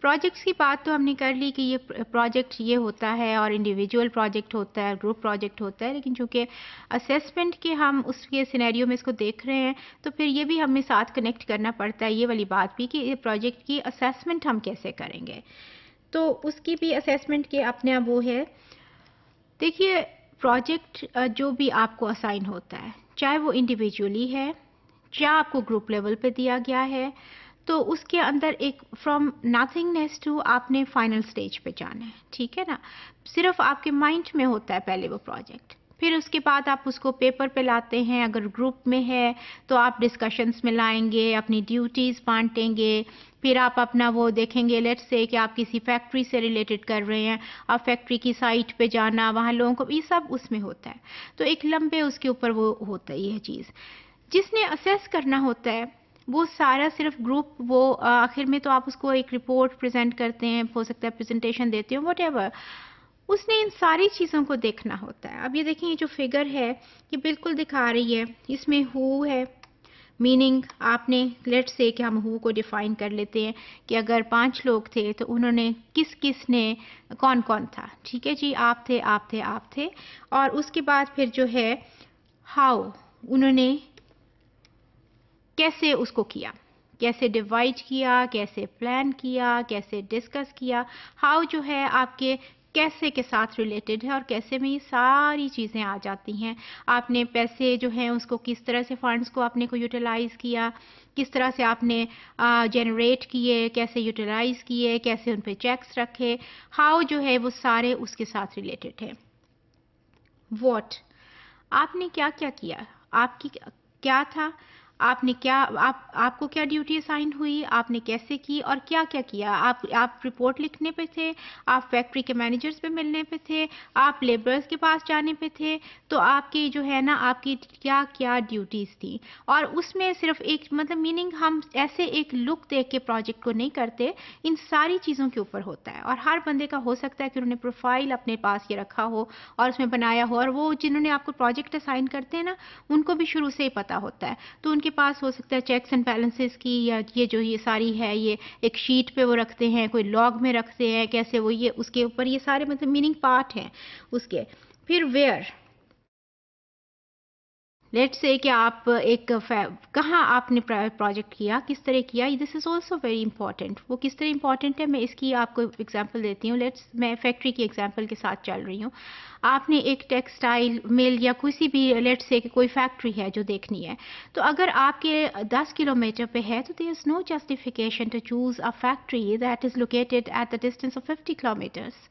Projects کی بات تو ہم نے کر لی کہ یہ پروجیکٹ یہ ہوتا ہے اور انڈیویجول پروجیکٹ ہوتا ہے، گروپ پروجیکٹ ہوتا ہے، لیکن چونکہ اسیسمنٹ کے ہم اس کے سینیریو میں اس کو دیکھ رہے ہیں تو پھر یہ بھی ہمیں ساتھ کنیکٹ کرنا پڑتا ہے یہ والی بات بھی کہ یہ پروجیکٹ کی اسیسمنٹ ہم کیسے کریں گے. تو اس کی بھی اسیسمنٹ کے اپنے اب وہ ہے. دیکھیے پروجیکٹ جو بھی آپ کو اسائن ہوتا ہے چاہے وہ انڈیویجولی ہے چاہے آپ کو گروپ لیول پہ دیا گیا ہے تو اس کے اندر ایک فرام نتھنگنیس ٹو آپ نے فائنل سٹیج پہ جانا ہے. ٹھیک ہے نا؟ صرف آپ کے مائنڈ میں ہوتا ہے پہلے وہ پروجیکٹ، پھر اس کے بعد آپ اس کو پیپر پہ لاتے ہیں. اگر گروپ میں ہے تو آپ ڈسکشنز میں لائیں گے، اپنی ڈیوٹیز بانٹیں گے، پھر آپ اپنا وہ دیکھیں گے. لیٹس سے کہ آپ کسی فیکٹری سے ریلیٹڈ کر رہے ہیں، آپ فیکٹری کی سائٹ پہ جانا، وہاں لوگوں کو، یہ سب اس میں ہوتا ہے. تو ایک لمبے اس کے اوپر وہ ہوتا ہے یہ چیز. جس نے اسیس کرنا ہوتا ہے وہ سارا صرف گروپ، وہ آخر میں تو آپ اس کو ایک رپورٹ پریزنٹ کرتے ہیں، ہو سکتا ہے پریزنٹیشن دیتے ہیں، واٹ ایور. اس نے ان ساری چیزوں کو دیکھنا ہوتا ہے. اب یہ دیکھیں یہ جو فگر ہے یہ بالکل دکھا رہی ہے، اس میں ہو ہے، میننگ آپ نے لیٹ سے کہ ہم ہو کو ڈیفائن کر لیتے ہیں کہ اگر 5 لوگ تھے تو انہوں نے کس نے کون کون تھا. ٹھیک ہے جی، آپ تھے آپ تھے آپ تھے. اور اس کے بعد پھر جو ہے ہاؤ، انہوں نے کیسے اس کو کیا، کیسے ڈیوائڈ کیا، کیسے پلان کیا، کیسے ڈسکس کیا. ہاؤ جو ہے آپ کے کیسے کے ساتھ ریلیٹڈ ہے اور کیسے میں یہ ساری چیزیں آ جاتی ہیں. آپ نے پیسے جو ہیں اس کو کس طرح سے فنڈز کو آپ نے کو یوٹیلائز کیا، کس طرح سے آپ نے جنریٹ کیے، کیسے یوٹیلائز کیے، کیسے ان پہ چیکس رکھے. ہاؤ جو ہے وہ سارے اس کے ساتھ ریلیٹڈ ہے. واٹ، آپ نے کیا کیا کیا، آپ کی کیا تھا، آپ نے کیا، آپ کو کیا ڈیوٹی اسائن ہوئی، آپ نے کیسے کی اور کیا کیا کیا. آپ رپورٹ لکھنے پہ تھے، آپ فیکٹری کے مینیجرز پہ ملنے پہ تھے، آپ لیبرز کے پاس جانے پہ تھے. تو آپ کی جو ہے نا آپ کی کیا کیا ڈیوٹیز تھیں. اور اس میں صرف ایک مطلب میننگ ہم ایسے ایک لک دیکھ کے پروجیکٹ کو نہیں کرتے، ان ساری چیزوں کے اوپر ہوتا ہے. اور ہر بندے کا ہو سکتا ہے کہ انہوں نے پروفائل اپنے پاس یہ رکھا ہو اور اس میں بنایا ہو، اور وہ جنہوں نے آپ کو پروجیکٹ اسائن کرتے ہیں نا ان کو بھی شروع سے ہی پتا ہوتا ہے. تو ان کے پاس ہو سکتا ہے چیکس اینڈ بیلنسز کی، یا یہ جو یہ ساری ہے یہ ایک شیٹ پہ وہ رکھتے ہیں، کوئی لاگ میں رکھتے ہیں، کیسے وہ یہ اس کے اوپر یہ سارے مطلب میننگ پارٹ ہیں اس کے. پھر ویئر، لیٹ سے کہ آپ ایک کہاں آپ نے پروجیکٹ کیا، کس طرح کیا. دس از آلسو ویری امپورٹنٹ. وہ کس طرح امپورٹنٹ ہے میں اس کی آپ کو ایگزامپل دیتی ہوں. میں فیکٹری کی ایگزامپل کے ساتھ چل رہی ہوں. آپ نے ایک ٹیکسٹائل مل یا کسی بھی لیٹ سے کہ کوئی فیکٹری ہے جو دیکھنی ہے، تو اگر آپ کے 10 کلومیٹر پہ ہے تو there is no justification to choose a factory that is located at the distance of 50 kilometres.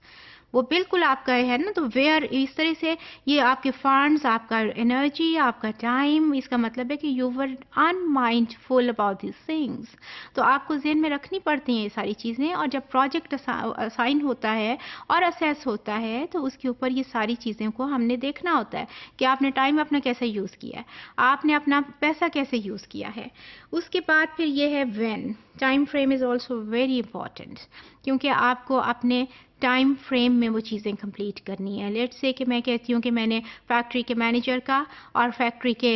وہ بالکل آپ کا ہے نا. تو ویئر اس طرح سے یہ آپ کے فنڈز، آپ کا انرجی، آپ کا ٹائم، اس کا مطلب ہے کہ you were in mindful about these things. تو آپ کو ذہن میں رکھنی پڑتی ہیں یہ ساری چیزیں. اور جب پروجیکٹ اسائن ہوتا ہے اور اسیس ہوتا ہے تو اس کے اوپر یہ ساری چیزیں کو ہم نے دیکھنا ہوتا ہے کہ آپ نے ٹائم اپنا کیسے یوز کیا ہے، آپ نے اپنا پیسہ کیسے یوز کیا ہے. اس کے بعد پھر یہ ہے when. Time frame is also very important, کیونکہ آپ کو اپنے ٹائم فریم میں وہ چیزیں کمپلیٹ کرنی ہے. لیٹ سے کہ میں کہتی ہوں کہ میں نے فیکٹری کے مینیجر کا اور فیکٹری کے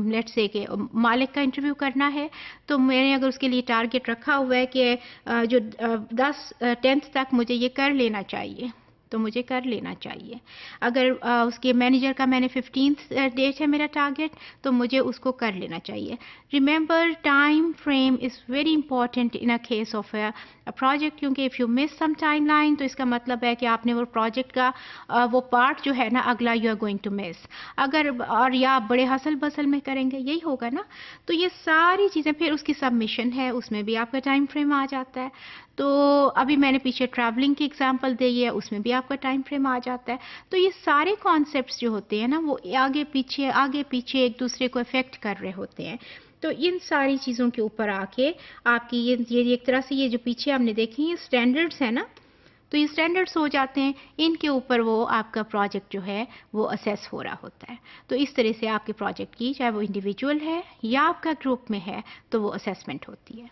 لیٹ سے کہ مالک کا انٹرویو کرنا ہے، تو میں نے اگر اس کے لیے ٹارگٹ رکھا ہوا ہے کہ جو 10th تک مجھے یہ کر لینا چاہیے تو مجھے کر لینا چاہیے. اگر اس کے مینیجر کا میں نے 15th ڈیٹ ہے میرا ٹارگٹ تو مجھے اس کو کر لینا چاہیے. Remember time frame is very important in a case of a project, کیونکہ if you miss some timeline تو اس کا مطلب ہے کہ آپ نے وہ پروجیکٹ کا وہ پارٹ جو ہے نا اگلا یو آر گوئنگ ٹو مس. اگر اور یا آپ بڑے ہسل بسل میں کریں گے یہی ہوگا نا. تو یہ ساری چیزیں، پھر اس کی سبمیشن ہے اس میں بھی آپ کا ٹائم فریم آ جاتا ہے. تو ابھی میں نے پیچھے ٹریولنگ کی اگزامپل دی ہے، اس میں بھی آپ کا ٹائم فریم آ جاتا ہے. تو یہ سارے کانسیپٹس جو ہوتے ہیں نا وہ آگے پیچھے ایک دوسرے کو افیکٹ کر رہے ہوتے ہیں. تو ان ساری چیزوں کے اوپر آ کے آپ کی یہ ایک طرح سے یہ جو پیچھے ہم نے دیکھی یہ اسٹینڈرڈس ہیں نا، تو یہ اسٹینڈرڈس ہو جاتے ہیں، ان کے اوپر وہ آپ کا پروجیکٹ جو ہے وہ اسیس ہو رہا ہوتا ہے. تو اس طرح سے آپ کے پروجیکٹ کی چاہے وہ انڈیویجول ہے یا آپ کا گروپ میں ہے تو وہ اسیسمنٹ ہوتی ہے.